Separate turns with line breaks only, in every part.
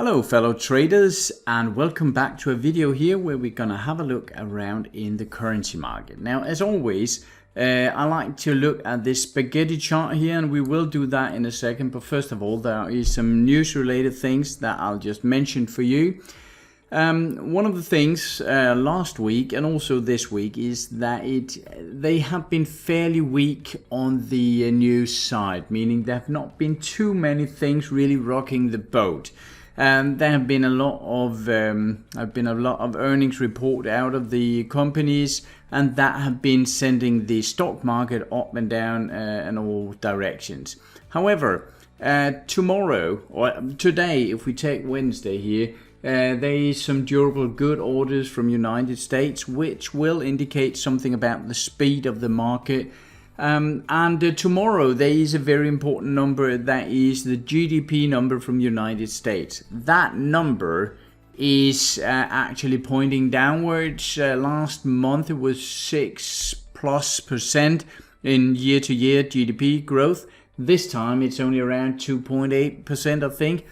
Hello fellow traders, and welcome back to a video here where we're gonna have a look around in the currency market. Now, as always, I like to look at this spaghetti chart here, and we will do that in a second. But first of all, there is some news related things that I'll just mention for you. One of the things last week and also this week is that they have been fairly weak on the news side, meaning there have not been too many things really rocking the boat. There have been a lot of earnings report out of the companies, and that have been sending the stock market up and down in all directions. However, tomorrow or today, if we take Wednesday here, there is some durable good orders from United States, which will indicate something about the speed of the market. Tomorrow there is a very important number, that is the GDP number from United States. That number is actually pointing downwards. Last month it was 6+% in year-to-year GDP growth. This time it's only around 2.8%, I think.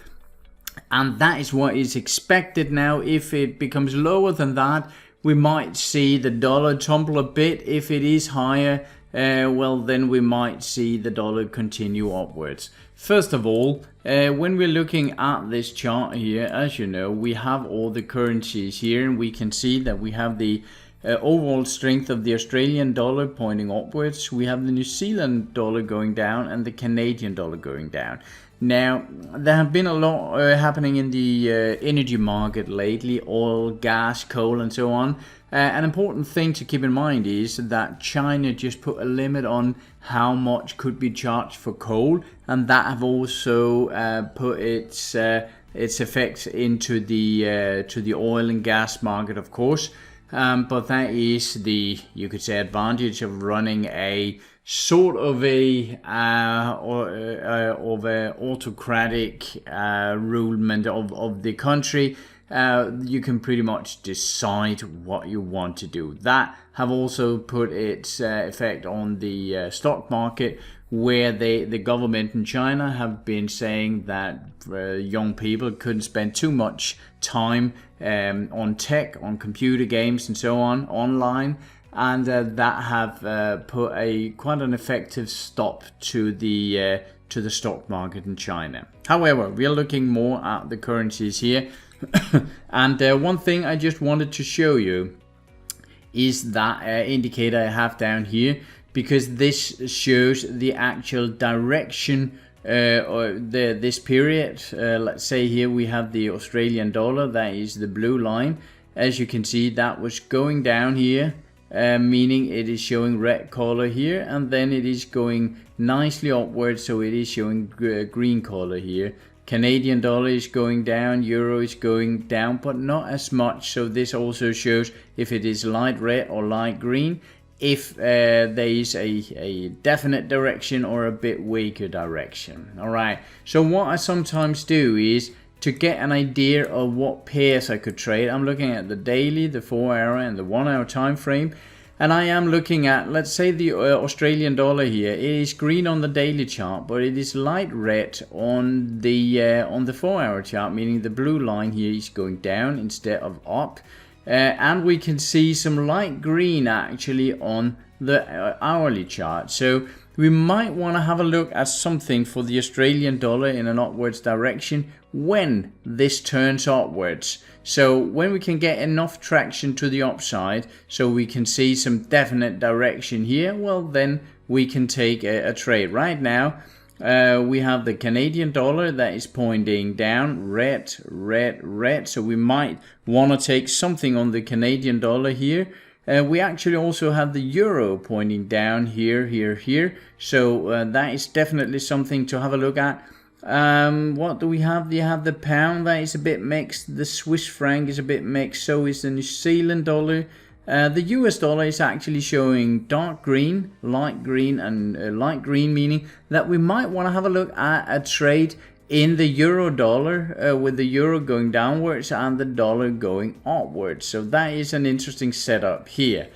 And that is what is expected now. If it becomes lower than that, we might see the dollar tumble a bit. If it is higher, well, then we might see the dollar continue upwards. First of all, when we're looking at this chart here, as you know, we have all the currencies here, and we can see that we have the overall strength of the Australian dollar pointing upwards. We have the New Zealand dollar going down and the Canadian dollar going down. Now, there have been a lot happening in the energy market lately, oil, gas, coal and so on. An important thing to keep in mind is that China just put a limit on how much could be charged for coal, and that have also put its effects into the oil and gas market, of course. But that is the, you could say, advantage of running a sort of a autocratic rulement of the country. You can pretty much decide what you want to do. That have also put its effect on the stock market, where the government in China have been saying that young people couldn't spend too much time on tech, on computer games and so on, online. And that have put quite an effective stop to the stock market in China. However, we are looking more at the currencies here. And one thing I just wanted to show you is that indicator I have down here, because this shows the actual direction or this period. Let's say here we have the Australian dollar, that is the blue line. As you can see, that was going down here, meaning it is showing red color here, and then it is going nicely upwards, so it is showing green color here. Canadian dollar is going down, euro is going down, but not as much. So this also shows if it is light red or light green, if there is a definite direction or a bit weaker direction. All right, so what I sometimes do is, to get an idea of what pairs I could trade, I'm looking at the daily, the 4-hour and the 1-hour time frame. And I am looking at, let's say, the Australian dollar here. It is green on the daily chart, but it is light red on the 4-hour chart, meaning the blue line here is going down instead of up. And we can see some light green actually on the hourly chart. So we might want to have a look at something for the Australian dollar in an upwards direction when this turns upwards. So when we can get enough traction to the upside, so we can see some definite direction here, well, then we can take a trade. Right now, we have the Canadian dollar that is pointing down, red, red, red. So we might want to take something on the Canadian dollar here. We actually also have the euro pointing down here, here, here. So that is definitely something to have a look at. What do we have? You have the pound, that is a bit mixed. The Swiss franc is a bit mixed. So is the New Zealand dollar. The US dollar is actually showing dark green, light green, and light green, meaning that we might want to have a look at a trade in the euro dollar, with the euro going downwards and the dollar going upwards. So that is an interesting setup here.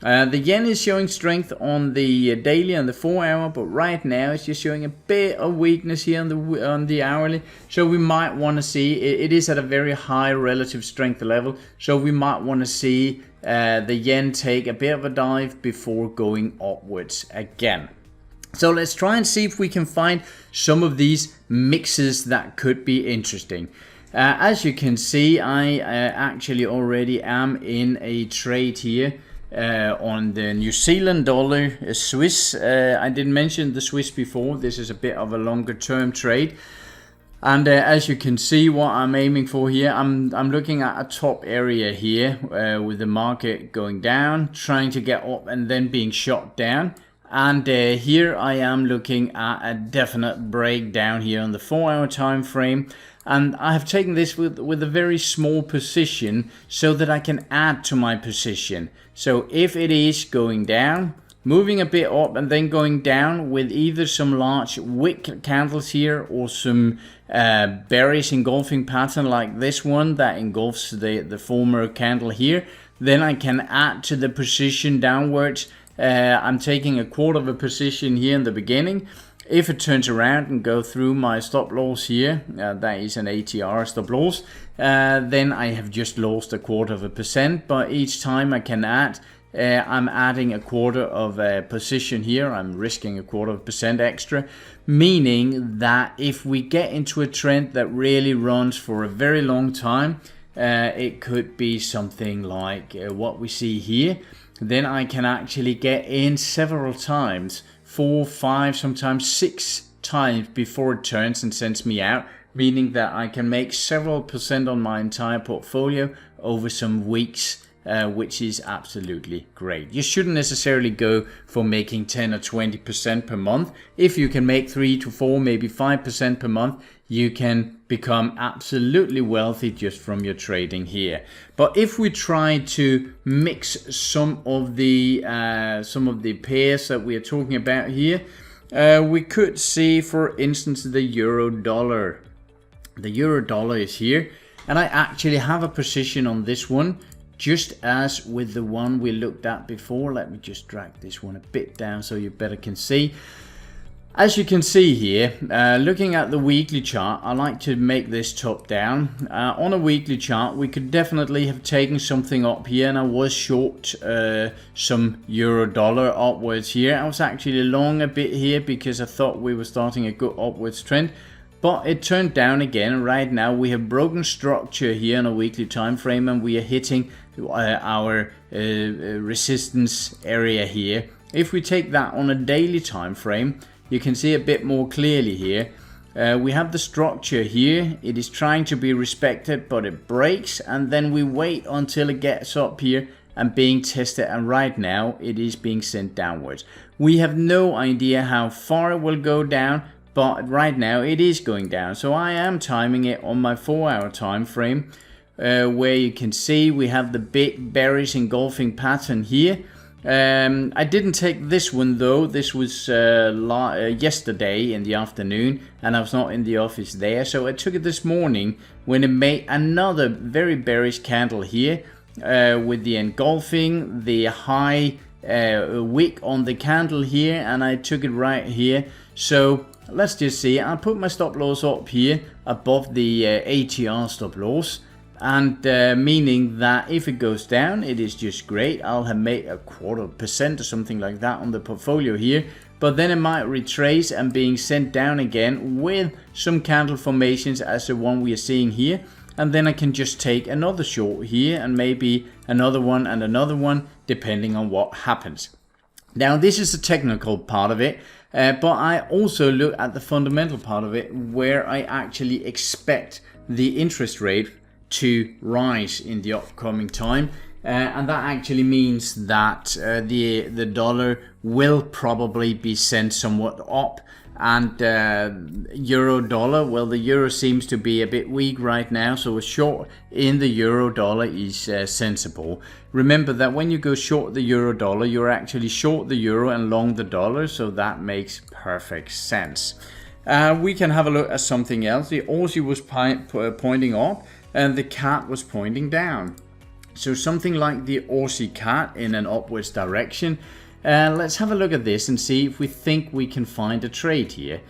The yen is showing strength on the daily and the 4 hour, but right now it's just showing a bit of weakness here on the hourly. So we might want to see, it is at a very high relative strength level, so we might want to see the yen take a bit of a dive before going upwards again. So let's try and see if we can find some of these mixes that could be interesting. As you can see, I actually already am in a trade here on the New Zealand dollar Swiss. I didn't mention the Swiss before. This is a bit of a longer term trade. And as you can see, what I'm aiming for here, I'm looking at a top area here with the market going down, trying to get up and then being shot down. And here I am looking at a definite breakdown here on the 4 hour time frame. And I have taken this with a very small position so that I can add to my position. So if it is going down, moving a bit up and then going down with either some large wick candles here or some bearish engulfing pattern like this one that engulfs the former candle here, then I can add to the position downwards. I'm taking a quarter of a position here in the beginning. If it turns around and go through my stop loss here, that is an ATR stop loss, then I have just lost a quarter of a percent. But each time I can add, I'm adding a quarter of a position here. I'm risking a quarter of a percent extra, meaning that if we get into a trend that really runs for a very long time, it could be something like what we see here. Then I can actually get in several times, 4, 5, sometimes 6 times before it turns and sends me out, meaning that I can make several percent on my entire portfolio over some weeks, which is absolutely great. You shouldn't necessarily go for making 10 or 20% per month. If you can make 3 to 4, maybe 5% per month, you can become absolutely wealthy just from your trading here. But if we try to mix some of the pairs that we are talking about here, we could see, for instance, the euro dollar. The euro dollar is here, and I actually have a position on this one, just as with the one we looked at before. Let me just drag this one a bit down so you better can see. As you can see here, looking at the weekly chart, I like to make this top down. On a weekly chart, we could definitely have taken something up here, and I was short some euro dollar upwards here. I was actually long a bit here because I thought we were starting a good upwards trend, but it turned down again. Right now we have broken structure here on a weekly time frame, and we are hitting our resistance area here. If we take that on a daily time frame, you can see a bit more clearly here. We have the structure here. It is trying to be respected, but it breaks, and then we wait until it gets up here and being tested, and right now it is being sent downwards. We have no idea how far it will go down, but right now it is going down. So I am timing it on my 4 hour time frame, where you can see we have the big bearish engulfing pattern here. I didn't take this one though. This was yesterday in the afternoon, and I was not in the office there, so I took it this morning when it made another very bearish candle here, with the engulfing, the high wick on the candle here, and I took it right here. So let's just see. I put my stop loss up here above the ATR stop loss, and meaning that if it goes down, it is just great. I'll have made a quarter of a percent or something like that on the portfolio here, but then it might retrace and being sent down again with some candle formations as the one we are seeing here, and then I can just take another short here and maybe another one and another one, depending on what happens. Now this is the technical part of it, but I also look at the fundamental part of it, where I actually expect the interest rate to rise in the upcoming time, and that actually means that the dollar will probably be sent somewhat up, and euro dollar, well, the euro seems to be a bit weak right now, so a short in the euro dollar is sensible. Remember that when you go short the euro dollar, you're actually short the euro and long the dollar, so that makes perfect sense. We can have a look at something else. The Aussie was pointing up and the cat was pointing down. So something like the Aussie cat in an upwards direction. Let's have a look at this and see if we think we can find a trade here.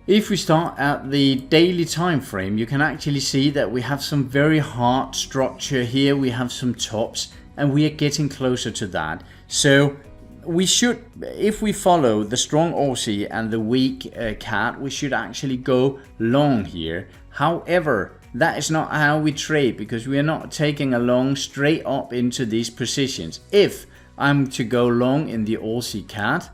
If we start at the daily time frame, you can actually see that we have some very hard structure here. We have some tops and we are getting closer to that. So we should, if we follow the strong Aussie and the weak cat, we should actually go long here. However, that is not how we trade, because we are not taking a long straight up into these positions. If I'm to go long in the Aussie cat,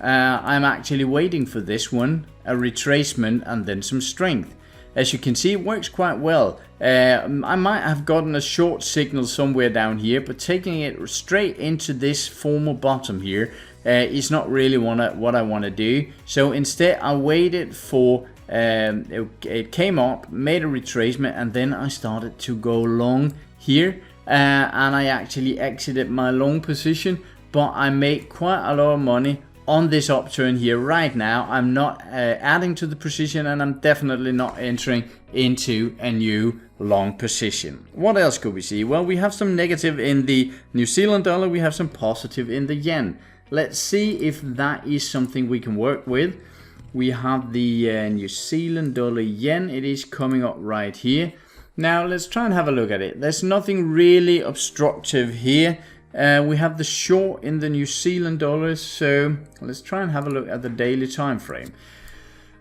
I'm actually waiting for this one, a retracement and then some strength. As you can see, it works quite well. I might have gotten a short signal somewhere down here, but taking it straight into this formal bottom here is not really what I want to do. So instead I waited for it came up, made a retracement, and then I started to go long here, and I actually exited my long position, but I made quite a lot of money on this upturn here. Right now I'm not adding to the position, and I'm definitely not entering into a new long position. What else could we see? Well, we have some negative in the New Zealand dollar, we have some positive in the yen. Let's see if that is something we can work with. We have the New Zealand dollar yen. It is coming up right here. Now let's try and have a look at it. There's nothing really obstructive here. We have the short in the New Zealand dollars, so let's try and have a look at the daily time frame.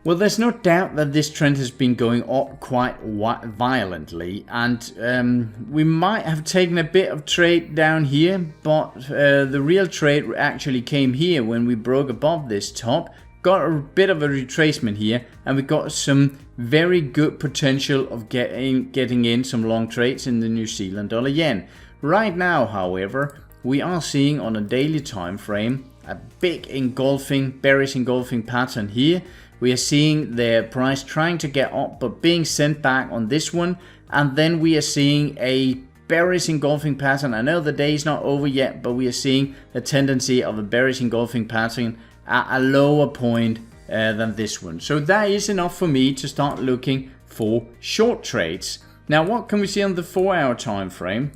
Well, there's no doubt that this trend has been going up quite violently, and we might have taken a bit of trade down here, but the real trade actually came here when we broke above this top, got a bit of a retracement here, and we got some very good potential of getting in some long trades in the New Zealand dollar yen. Right now, however, we are seeing on a daily time frame a big engulfing, bearish engulfing pattern here. We are seeing the price trying to get up but being sent back on this one, and then we are seeing a bearish engulfing pattern. I know the day is not over yet, but we are seeing a tendency of a bearish engulfing pattern at a lower point than this one. So that is enough for me to start looking for short trades. Now what can we see on the 4-hour time frame?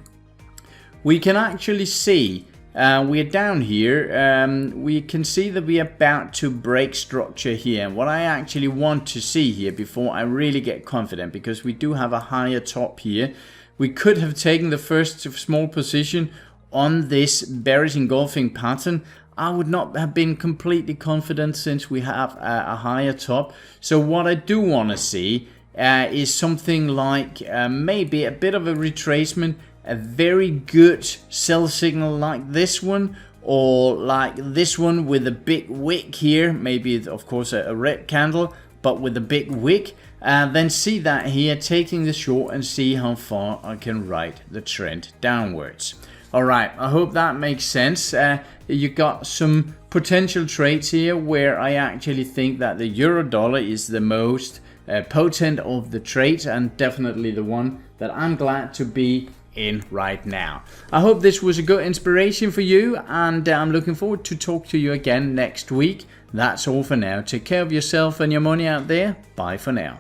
We can actually see we are down here. We can see that we are about to break structure here. And what I actually want to see here before I really get confident, because we do have a higher top here, we could have taken the first small position on this bearish engulfing pattern. I would not have been completely confident since we have a higher top. So what I do want to see is something like maybe a bit of a retracement, a very good sell signal like this one, or like this one with a big wick here, maybe of course a red candle, but with a big wick. Then see that here, taking the short, and see how far I can ride the trend downwards. Alright, I hope that makes sense. You got some potential trades here where I actually think that the euro dollar is the most potent of the trades, and definitely the one that I'm glad to be in right now. I hope this was a good inspiration for you, and I'm looking forward to talk to you again next week. That's all for now. Take care of yourself and your money out there. Bye for now.